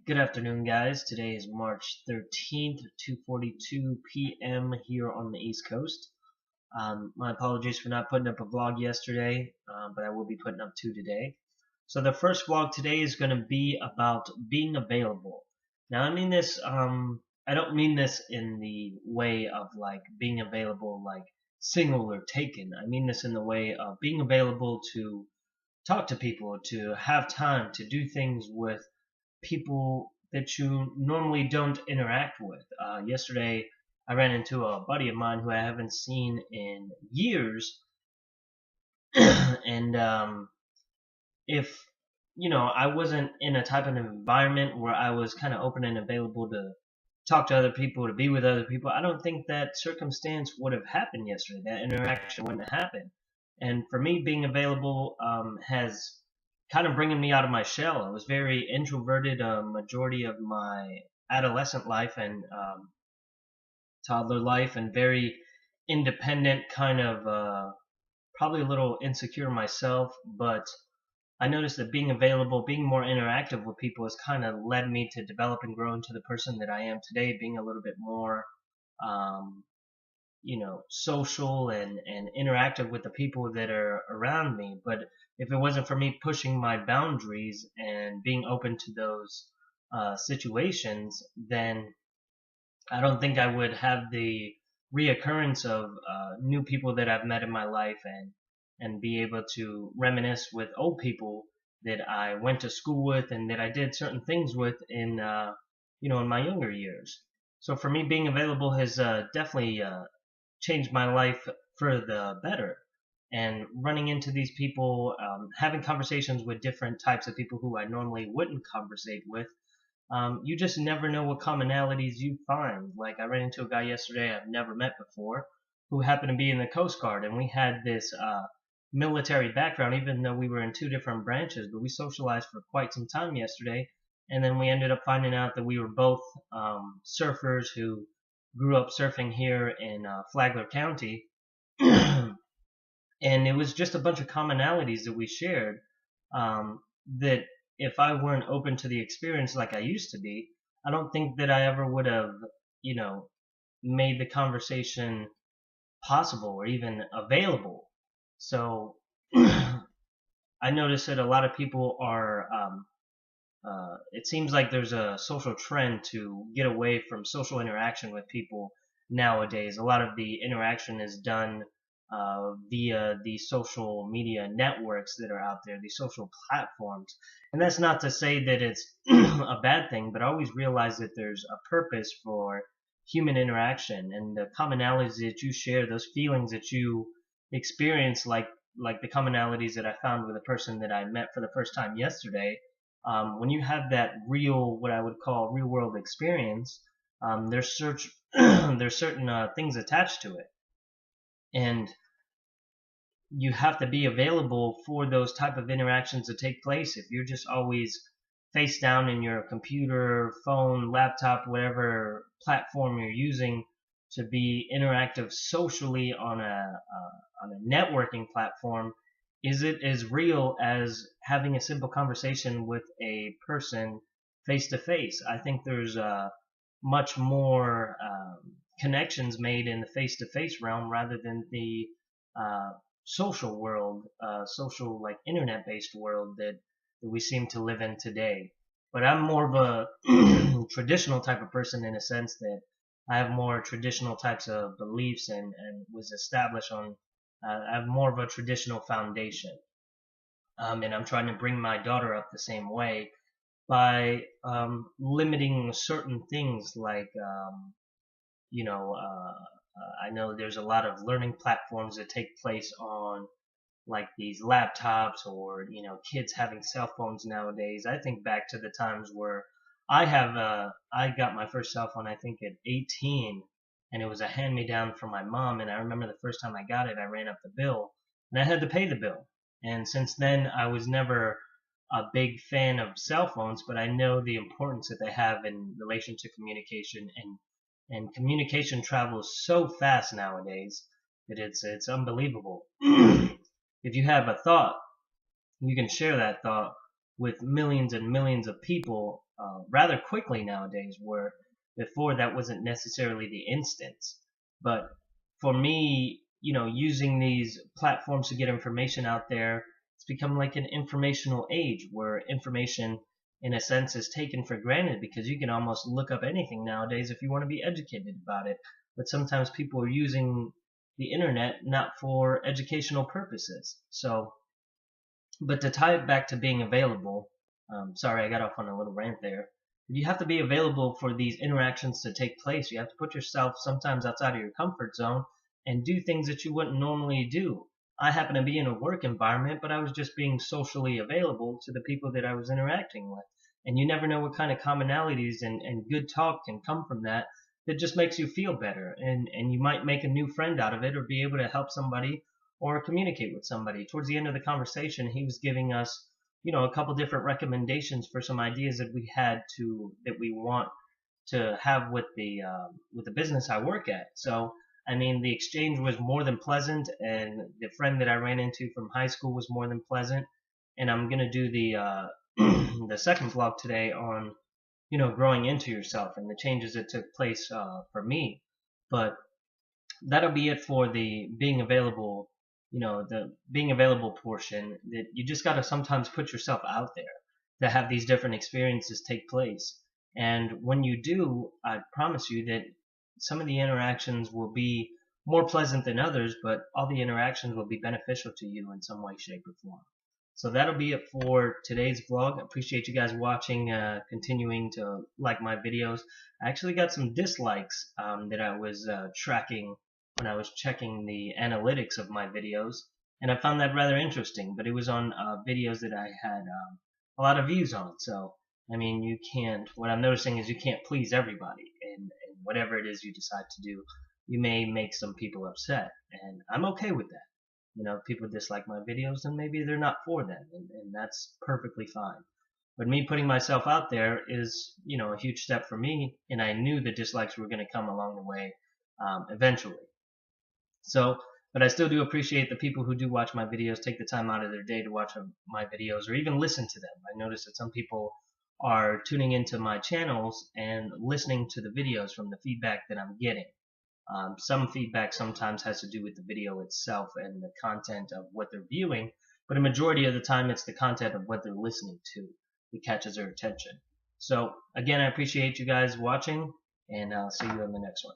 Good afternoon, guys. Today is March 13th, 2:42 p.m. here on the East Coast. My apologies for not putting up a vlog yesterday, but I will be putting up two today. So the first vlog today is going to be about being available. Now, I mean this, I don't mean this in the way of like being available like single or taken. I mean this in the way of being available to talk to people, to have time to do things with people that you normally don't interact with. Yesterday, I ran into a buddy of mine who I haven't seen in years, and if I wasn't in a type of environment where I was kind of open and available to talk to other people, to be with other people, I don't think that circumstance would have happened yesterday. That interaction wouldn't have happened. And for me, being available has kind of bringing me out of my shell. I was very introverted a majority of my adolescent life and toddler life, and very independent, kind of probably a little insecure myself. But I noticed that being available, being more interactive with people has kind of led me to develop and grow into the person that I am today, being a little bit more um, social and interactive with the people that are around me. But if it wasn't for me pushing my boundaries and being open to those situations, then I don't think I would have the reoccurrence of new people that I've met in my life and be able to reminisce with old people that I went to school with and that I did certain things with in my younger years. So for me, being available has definitely changed my life for the better. And running into these people, having conversations with different types of people who I normally wouldn't conversate with, you just never know what commonalities you find. Like I ran into a guy yesterday I've never met before who happened to be in the Coast Guard, and we had this military background, even though we were in two different branches, but we socialized for quite some time yesterday. And then we ended up finding out that we were both surfers who grew up surfing here in Flagler County. And it was just a bunch of commonalities that we shared, that if I weren't open to the experience like I used to be, I don't think that I ever would have, made the conversation possible or even available. So I noticed that a lot of people are, it seems like there's a social trend to get away from social interaction with people nowadays. A lot of the interaction is done via the social media networks that are out there, these social platforms. And that's not to say that it's a bad thing, but I always realize that there's a purpose for human interaction and the commonalities that you share, those feelings that you experience, like the commonalities that I found with a person that I met for the first time yesterday. When you have that real, what I would call real world experience, there's certain things attached to it, and you have to be available for those type of interactions to take place. If you're just always face down in your computer, phone, laptop, whatever platform you're using to be interactive socially on a networking platform, is it as real as having a simple conversation with a person face to face? I think there's much more connections made in the face to face realm rather than the uh, social world, social like internet based world that we seem to live in today. But I'm more of a traditional type of person in a sense that I have more traditional types of beliefs and was established on, I have more of a traditional foundation. And I'm trying to bring my daughter up the same way by limiting certain things like, you know, I know there's a lot of learning platforms that take place on like these laptops, or kids having cell phones nowadays. I think back to the times where I got my first cell phone, I think at 18, and it was a hand me down from my mom. And I remember the first time I got it, I ran up the bill and I had to pay the bill. And since then, I was never a big fan of cell phones, but I know the importance that they have in relation to communication, and communication travels so fast nowadays that it's unbelievable. If you have a thought, you can share that thought with millions and millions of people rather quickly nowadays, where before that wasn't necessarily the instance. But for me, using these platforms to get information out there, it's become like an informational age where information, in a sense, is taken for granted because you can almost look up anything nowadays if you want to be educated about it. But sometimes people are using the internet not for educational purposes. So, but to tie it back to being available, sorry, I got off on a little rant there. You have to be available for these interactions to take place. You have to put yourself sometimes outside of your comfort zone and do things that you wouldn't normally do. I happen to be in a work environment, but I was just being socially available to the people that I was interacting with. And you never know what kind of commonalities and good talk can come from that that just makes you feel better. And you might make a new friend out of it or be able to help somebody or communicate with somebody. Towards the end of the conversation, he was giving us, a couple different recommendations for some ideas that we want to have with the business I work at. So, I mean, the exchange was more than pleasant, and the friend that I ran into from high school was more than pleasant. And I'm gonna do the the second vlog today on growing into yourself and the changes that took place for me. But that'll be it for the being available, the being available portion. That you just got to sometimes put yourself out there to have these different experiences take place. And when you do, I promise you that some of the interactions will be more pleasant than others, but all the interactions will be beneficial to you in some way, shape, or form. So that'll be it for today's vlog. I appreciate you guys watching, continuing to like my videos. I actually got some dislikes that I was tracking when I was checking the analytics of my videos, and I found that rather interesting. But it was on videos that I had a lot of views on. So, I mean, you can't, what I'm noticing is you can't please everybody, and whatever it is you decide to do, you may make some people upset, and I'm okay with that. People dislike my videos, and maybe they're not for them, and that's perfectly fine. But me putting myself out there is, a huge step for me, and I knew the dislikes were going to come along the way eventually. So, but I still do appreciate the people who do watch my videos, take the time out of their day to watch my videos, or even listen to them. I notice that some people are tuning into my channels and listening to the videos from the feedback that I'm getting. Some feedback sometimes has to do with the video itself and the content of what they're viewing, but a majority of the time it's the content of what they're listening to that catches their attention. So again, I appreciate you guys watching, and I'll see you in the next one.